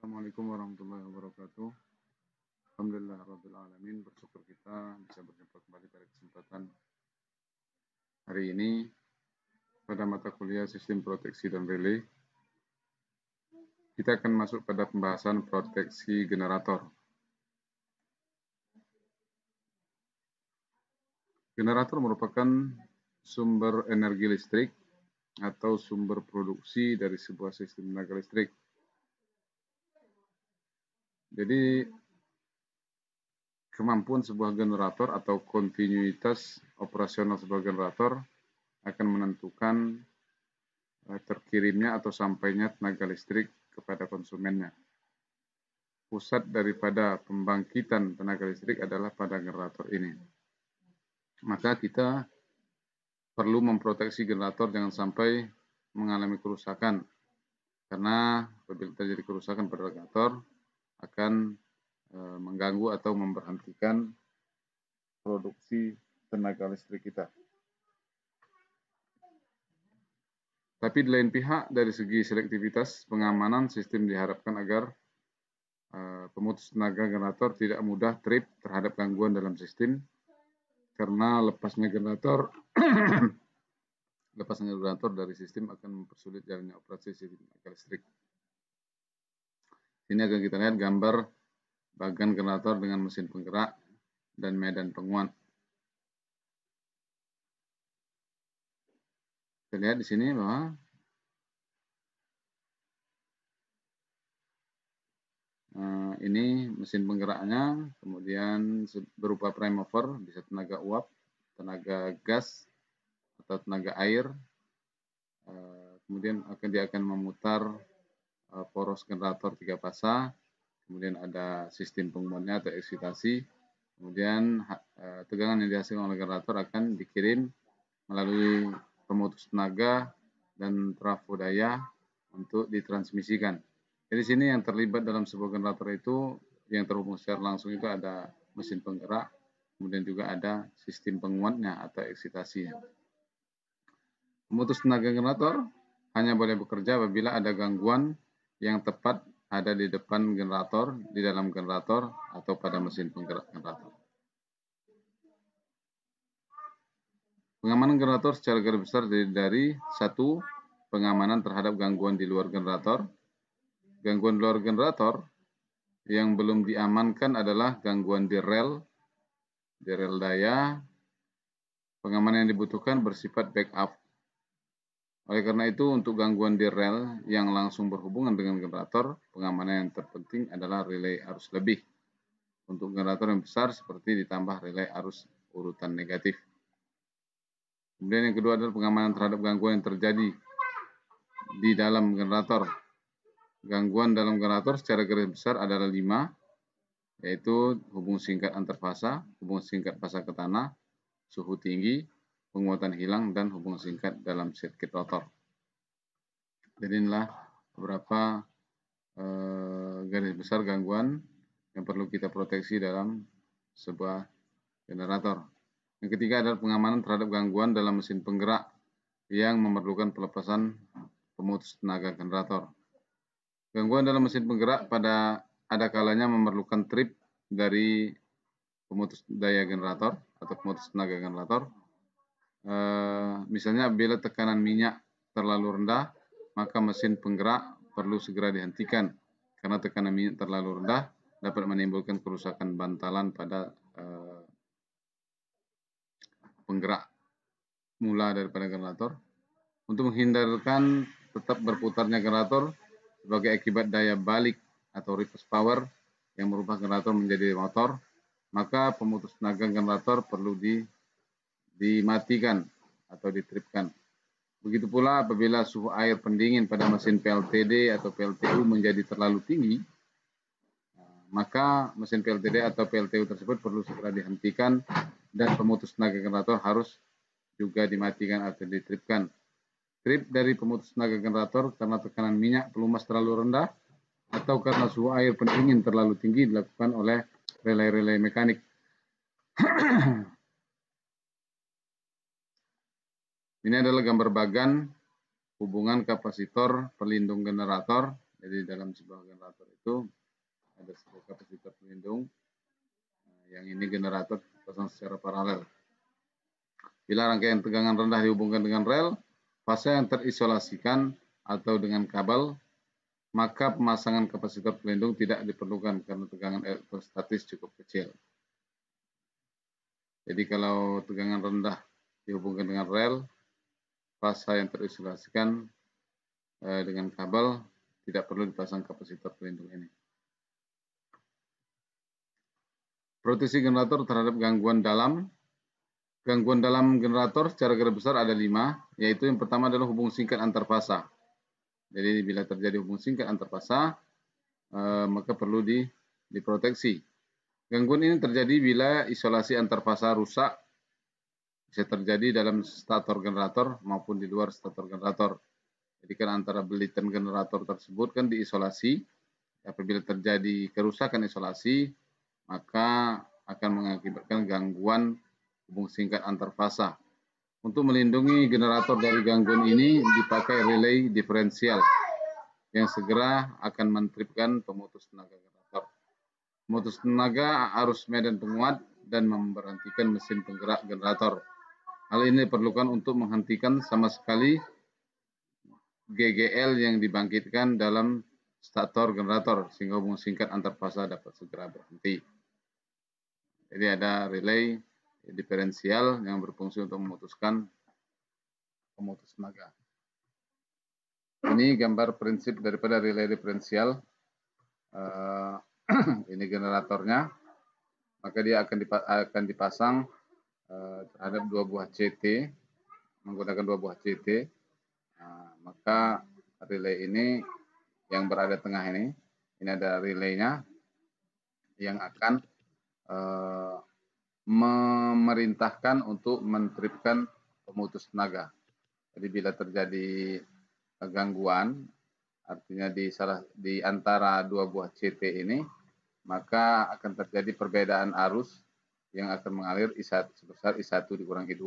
Assalamualaikum warahmatullahi wabarakatuh. Alhamdulillah rabbil alamin, bersyukur kita bisa berjumpa kembali pada kesempatan hari ini pada mata kuliah Sistem Proteksi dan Relay. Kita akan masuk pada pembahasan proteksi generator. Generator merupakan sumber energi listrik atau sumber produksi dari sebuah sistem tenaga listrik. Jadi, kemampuan sebuah generator atau kontinuitas operasional sebuah generator akan menentukan terkirimnya atau sampainya tenaga listrik kepada konsumennya. Pusat daripada pembangkitan tenaga listrik adalah pada generator ini. Maka kita perlu memproteksi generator jangan sampai mengalami kerusakan. Karena apabila terjadi kerusakan pada generator akan mengganggu atau memberhentikan produksi tenaga listrik kita. Tapi di lain pihak, dari segi selektivitas pengamanan sistem diharapkan agar pemutus tenaga generator tidak mudah trip terhadap gangguan dalam sistem, karena lepasnya generator dari sistem akan mempersulit jalannya operasi sistem tenaga listrik. Ini akan kita lihat gambar bagan generator dengan mesin penggerak dan medan penguat. Kita lihat di sini bahwa ini mesin penggeraknya, kemudian berupa prime mover, bisa tenaga uap, tenaga gas, atau tenaga air. Kemudian dia akan memutar poros generator 3 fasa, kemudian ada sistem penguatnya atau eksitasi, kemudian tegangan yang dihasilkan oleh generator akan dikirim melalui pemutus tenaga dan trafo daya untuk ditransmisikan. Jadi sini yang terlibat dalam sebuah generator itu yang terhubung secara langsung itu ada mesin penggerak, kemudian juga ada sistem penguatnya atau eksitasinya. Pemutus tenaga generator hanya boleh bekerja apabila ada gangguan yang tepat ada di depan generator, di dalam generator, atau pada mesin penggerak generator. Pengamanan generator secara garis besar dari satu, pengamanan terhadap gangguan di luar generator. Gangguan di luar generator yang belum diamankan adalah gangguan di rel daya. Pengamanan yang dibutuhkan bersifat backup. Oleh karena itu, untuk gangguan di rel yang langsung berhubungan dengan generator, pengamanan yang terpenting adalah relay arus lebih. Untuk generator yang besar seperti ditambah relay arus urutan negatif. Kemudian yang kedua adalah pengamanan terhadap gangguan yang terjadi di dalam generator. Gangguan dalam generator secara garis besar adalah 5, yaitu hubung singkat antar fasa, hubung singkat fasa ke tanah, suhu tinggi, penguatan hilang, dan hubung singkat dalam sirkuit rotor. Jadi inilah beberapa garis besar gangguan yang perlu kita proteksi dalam sebuah generator. Yang ketiga adalah pengamanan terhadap gangguan dalam mesin penggerak yang memerlukan pelepasan pemutus tenaga generator. Gangguan dalam mesin penggerak ada kalanya memerlukan trip dari pemutus daya generator atau pemutus tenaga generator. Misalnya bila tekanan minyak terlalu rendah, maka mesin penggerak perlu segera dihentikan karena tekanan minyak terlalu rendah dapat menimbulkan kerusakan bantalan pada penggerak mula daripada generator. Untuk menghindarkan tetap berputarnya generator sebagai akibat daya balik atau reverse power yang merubah generator menjadi motor, maka pemutus tenaga generator perlu dimatikan atau ditripkan. Begitu pula apabila suhu air pendingin pada mesin PLTD atau PLTU menjadi terlalu tinggi, maka mesin PLTD atau PLTU tersebut perlu segera dihentikan dan pemutus tenaga generator harus juga dimatikan atau ditripkan. Trip dari pemutus tenaga generator karena tekanan minyak pelumas terlalu rendah atau karena suhu air pendingin terlalu tinggi dilakukan oleh relay-relay mekanik. Ini adalah gambar bagan hubungan kapasitor pelindung generator Jadi dalam sebuah generator itu ada sebuah kapasitor pelindung. Yang ini generator dipasang secara paralel. Bila rangkaian tegangan rendah dihubungkan dengan rel, fase yang terisolasikan atau dengan kabel, maka pemasangan kapasitor pelindung tidak diperlukan karena tegangan elektrostatis cukup kecil. Jadi kalau tegangan rendah dihubungkan dengan rel, fase yang terisolasikan dengan kabel, tidak perlu dipasang kapasitor pelindung ini. Proteksi generator terhadap gangguan dalam. Gangguan dalam generator secara garis besar ada 5, yaitu yang pertama adalah hubung singkat antar fasa. Jadi bila terjadi hubung singkat antar fasa, maka perlu diproteksi. Gangguan ini terjadi bila isolasi antar fasa rusak, bisa terjadi dalam stator generator maupun di luar stator generator. Jadi kan antara belitan generator tersebut kan diisolasi. Apabila terjadi kerusakan isolasi, maka akan mengakibatkan gangguan hubung singkat antar fasa. Untuk melindungi generator dari gangguan ini dipakai relay diferensial yang segera akan mentripkan pemutus tenaga generator. Pemutus tenaga arus medan penguat dan memberhentikan mesin penggerak generator. Hal ini diperlukan untuk menghentikan sama sekali GGL yang dibangkitkan dalam stator generator sehingga hubung singkat antar fasa dapat segera berhenti. Jadi ada relay diferensial yang berfungsi untuk memutuskan pemutus tenaga. Ini gambar prinsip daripada relay diferensial. Ini generatornya. Maka dia akan dipasang terhadap 2 buah CT, menggunakan 2 buah CT. Maka relay ini yang berada tengah ini ada relaynya yang akan memerintahkan untuk mentripkan pemutus tenaga. Jadi bila terjadi gangguan, artinya di antara 2 buah CT ini, maka akan terjadi perbedaan arus yang akan mengalir I1 sebesar I1 dikurang I2.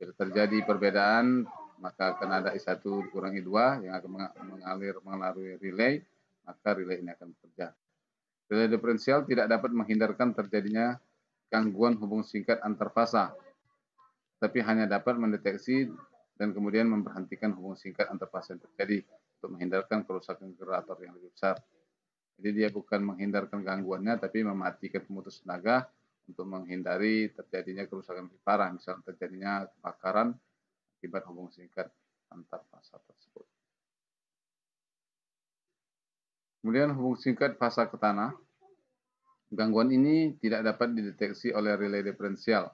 Bila terjadi perbedaan, maka akan ada I1 dikurang I2 yang akan mengalir melalui relay, maka relay ini akan bekerja. Relay diferensial tidak dapat menghindarkan terjadinya gangguan hubung singkat antar fasa, tapi hanya dapat mendeteksi dan kemudian memberhentikan hubung singkat antar fasa yang terjadi untuk menghindarkan kerusakan generator yang lebih besar. Jadi dia bukan menghindarkan gangguannya, tapi mematikan pemutus tenaga untuk menghindari terjadinya kerusakan lebih parah, misalnya terjadinya kebakaran akibat hubung singkat antar fasa tersebut. Kemudian hubung singkat fasa ke tanah. Gangguan ini tidak dapat dideteksi oleh relay diferensial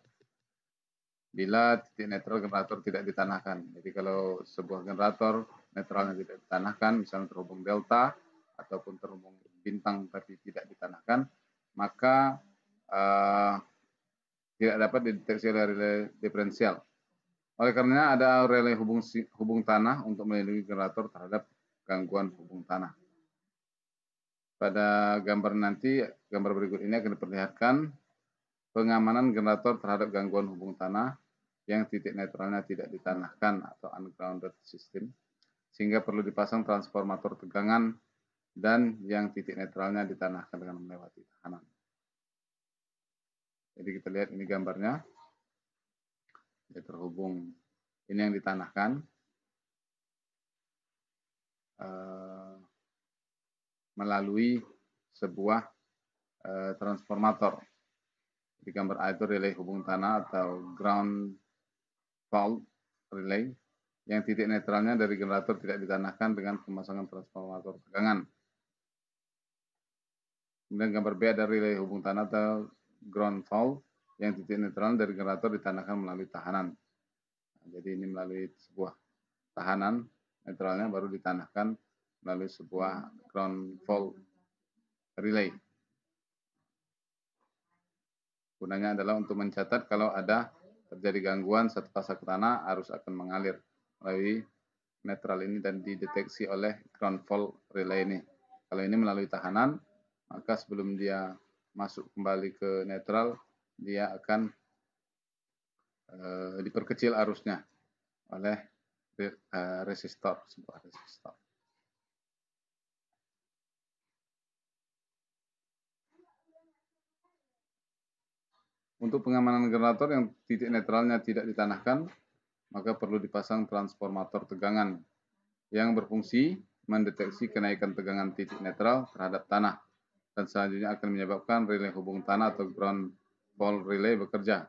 bila titik netral generator tidak ditanahkan. Jadi kalau sebuah generator netralnya tidak ditanahkan, misalnya terhubung delta ataupun terhubung bintang tapi tidak ditanahkan, maka tidak dapat dideteksi oleh relay diferensial. Oleh karenanya ada relay hubung tanah untuk melindungi generator terhadap gangguan hubung tanah. Pada gambar berikut ini akan diperlihatkan pengamanan generator terhadap gangguan hubung tanah yang titik netralnya tidak ditanahkan atau ungrounded system, sehingga perlu dipasang transformator tegangan dan yang titik netralnya ditanahkan dengan melewati tahanan. Jadi kita lihat ini gambarnya, dia terhubung, ini yang ditanahkan, melalui sebuah transformator. Di gambar A itu relay hubung tanah atau ground fault relay yang titik netralnya dari generator tidak ditanahkan dengan pemasangan transformator tegangan. Kemudian gambar B ada relay hubung tanah atau ground fault yang titik netralnya dari generator ditanahkan melalui tahanan. Jadi ini melalui sebuah tahanan netralnya baru ditanahkan melalui sebuah ground fault relay. Gunanya adalah untuk mencatat kalau ada terjadi gangguan satu fasa ke tanah, arus akan mengalir melalui netral ini dan dideteksi oleh ground fault relay ini. Kalau ini melalui tahanan, maka sebelum dia masuk kembali ke netral, dia akan diperkecil arusnya oleh resistor, sebuah resistor. Untuk pengamanan generator yang titik netralnya tidak ditanahkan, maka perlu dipasang transformator tegangan yang berfungsi mendeteksi kenaikan tegangan titik netral terhadap tanah dan selanjutnya akan menyebabkan relay hubung tanah atau ground fault relay bekerja.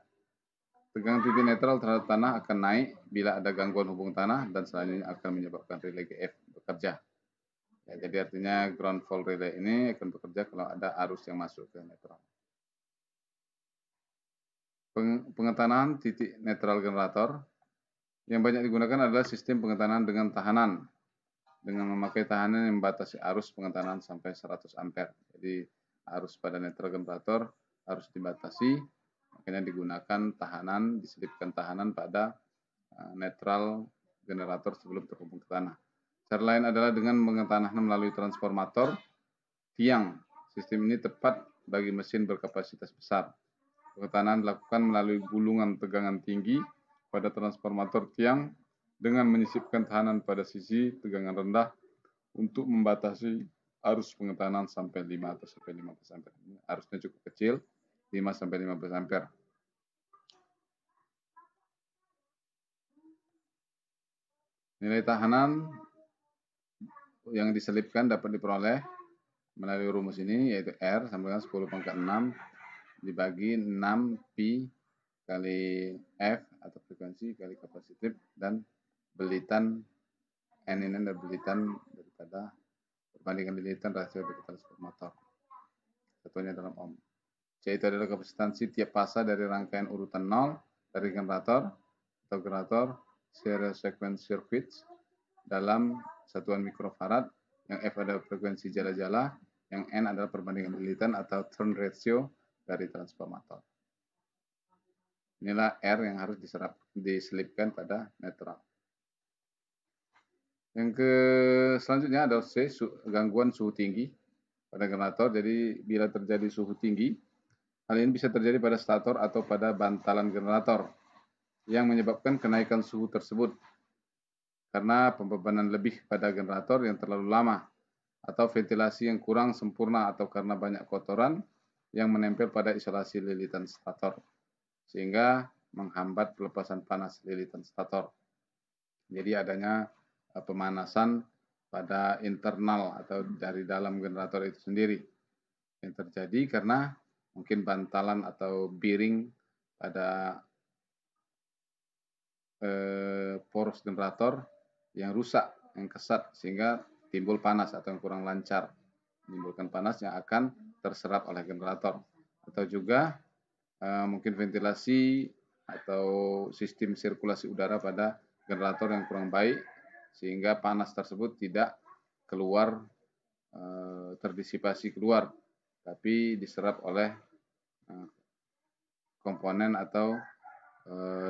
Tegangan titik netral terhadap tanah akan naik bila ada gangguan hubung tanah dan selanjutnya akan menyebabkan relay GF bekerja. Ya, jadi artinya ground fault relay ini akan bekerja kalau ada arus yang masuk ke netral. Pengetahanan titik netral generator yang banyak digunakan adalah sistem pengetahanan dengan tahanan dengan memakai tahanan yang membatasi arus pengetahanan sampai 100 ampere. Jadi arus pada netral generator harus dibatasi, makanya digunakan tahanan, diselipkan tahanan pada netral generator sebelum terhubung ke tanah. Cara lain adalah dengan pengetahanan melalui transformator tiang. Sistem ini tepat bagi mesin berkapasitas besar. Pengetahanan dilakukan melalui gulungan tegangan tinggi pada transformator tiang dengan menyisipkan tahanan pada sisi tegangan rendah untuk membatasi arus pengetahanan sampai 5 atau sampai 15 ampere. Arusnya cukup kecil, 5 sampai 15 ampere. Nilai tahanan yang diselipkan dapat diperoleh melalui rumus ini, yaitu R sama dengan 10 pangkat 6 dibagi 6 pi kali F atau frekuensi kali kapasitif dan belitan N ini adalah belitan daripada perbandingan belitan rasio dari transformator. Satunya dalam ohm. C itu adalah kapasitansi tiap fase dari rangkaian urutan 0 dari generator atau generator series sequence circuits dalam satuan mikrofarad, yang F adalah frekuensi jala-jala, yang N adalah perbandingan belitan atau turn ratio dari transformator. Inilah R yang harus diselipkan pada netral. Yang selanjutnya adalah C, gangguan suhu tinggi pada generator. Jadi bila terjadi suhu tinggi, hal ini bisa terjadi pada stator atau pada bantalan generator yang menyebabkan kenaikan suhu tersebut karena pembebanan lebih pada generator yang terlalu lama atau ventilasi yang kurang sempurna atau karena banyak kotoran yang menempel pada isolasi lilitan stator sehingga menghambat pelepasan panas lilitan stator. Jadi adanya pemanasan pada internal atau dari dalam generator itu sendiri yang terjadi karena mungkin bantalan atau bearing pada poros generator yang rusak, yang kesat sehingga timbul panas atau yang kurang lancar, menimbulkan panas yang akan terserap oleh generator. Atau juga mungkin ventilasi atau sistem sirkulasi udara pada generator yang kurang baik sehingga panas tersebut tidak keluar, terdisipasi keluar, tapi diserap oleh komponen atau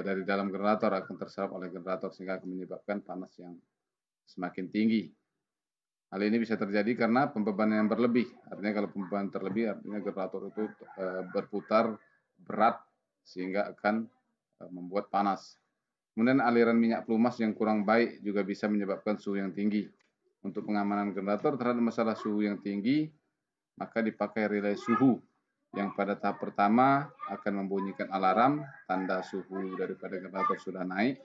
dari dalam generator, akan terserap oleh generator sehingga akan menyebabkan panas yang semakin tinggi. Hal ini bisa terjadi karena pembebanan yang berlebih. Artinya kalau pembebanan terlebih artinya generator itu berputar berat sehingga akan membuat panas. Kemudian aliran minyak pelumas yang kurang baik juga bisa menyebabkan suhu yang tinggi. Untuk pengamanan generator terhadap masalah suhu yang tinggi, maka dipakai relay suhu yang pada tahap pertama akan membunyikan alarm tanda suhu daripada generator sudah naik,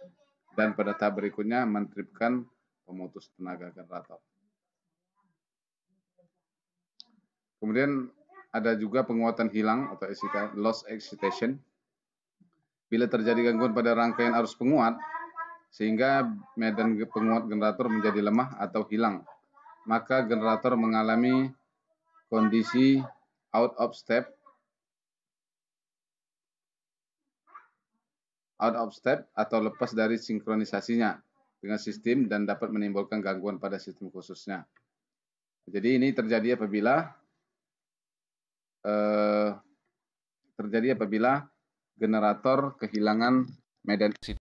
dan pada tahap berikutnya mentripkan pemutus tenaga generator. Kemudian ada juga penguatan hilang atau loss excitation. Bila terjadi gangguan pada rangkaian arus penguat, sehingga medan penguat generator menjadi lemah atau hilang, maka generator mengalami kondisi out of step atau lepas dari sinkronisasinya dengan sistem dan dapat menimbulkan gangguan pada sistem khususnya. Jadi ini terjadi apabila generator kehilangan medan